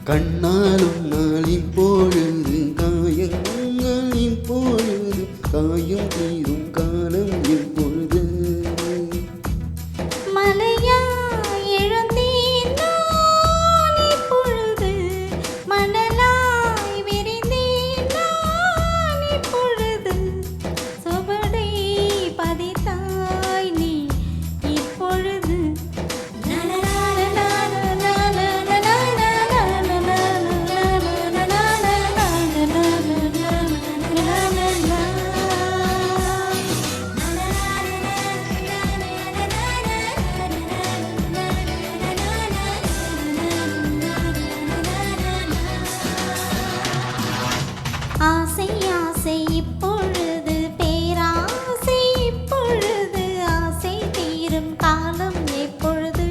கண்ணால் உன்னால் இப்பொழுது காயங்கள் இப்பொழுது காயும் தீரும் காலம் இப்பொழுது மலையா எழுந்தேன் நான் இப்பொழுது மணலாய் விரிந்தேன் நான் இப்பொழுது சுவடை பதித்தாய் நீ இப்பொழுது ஆசை ஆசை இப்பொழுது பேராசை இப்பொழுது ஆசை தீரும் காலம் எப்பொழுது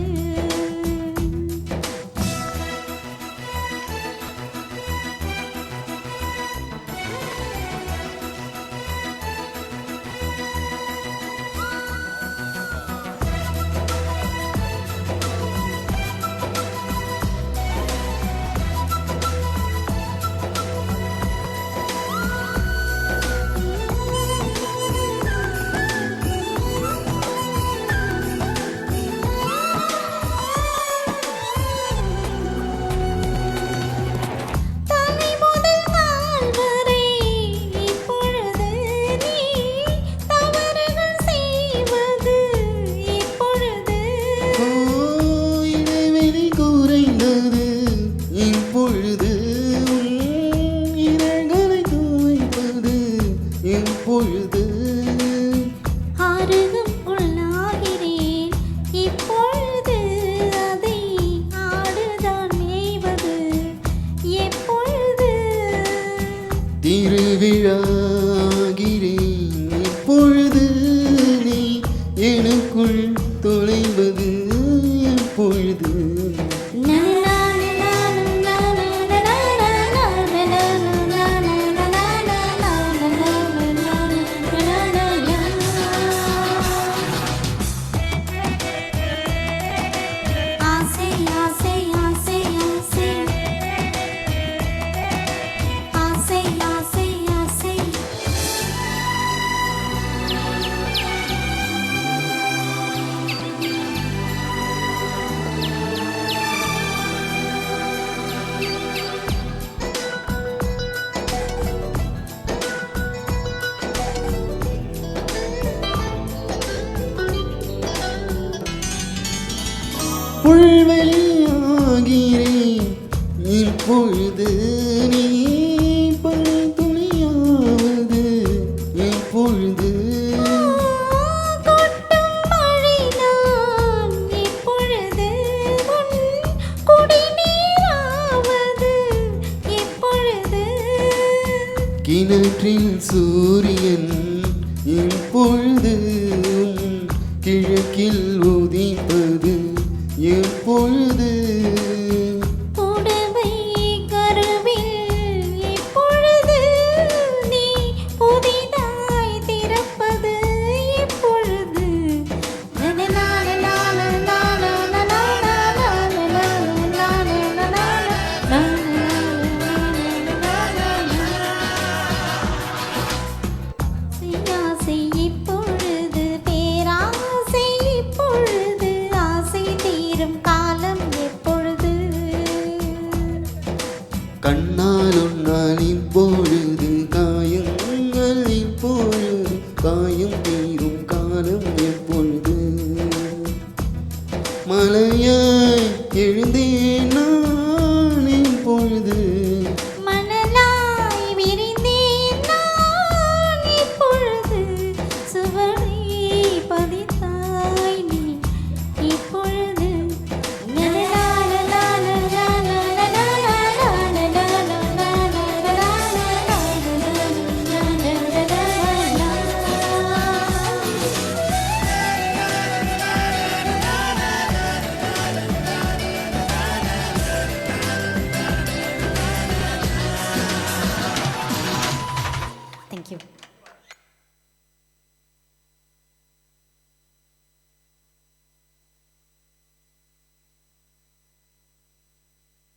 தலை முதல் கால் வரை இப்பொழுது நீ தவறுகள் செய்வது இப்பொழுது இடைவெளி குறைந்தது இப்பொழுது இலைகளை துவைப்பது இப்பொழுது ஆறுகும் உள்ளாகிறேன் இப்பொழுது அதை ஆடுதான் மேய்வது எப்பொழுது திருவிழாகிறேன் இப்பொழுது நீ எனக்குள் தொலைவது எப்பொழுது ஆசை ஆசை ஆசை ஆசை ஆசை ஆசை ஆசை புல்வெளியாகிறேன் இப்பொழுது நீ பனித்துளியாவது இப்பொழுது கொட்டும் மழைதான் இப்பொழுது உன் குடிநீராவது இப்பொழுது கிணற்றில் சூரியன் இப்பொழுது கிழக்கில் உதிப்பது எப்பொழுது புடவை கருவில் இப்பொழுது நீ புதிதாய் திறப்பது இப்பொழுது ஆசை இப்பொழுது பேராசை இப்பொழுது ஆசை தீரும் காலம் எப்பொழுது கண்ணால் உன்னால் இப்பொழுது காயங்கள் இப்பொழுது காயும்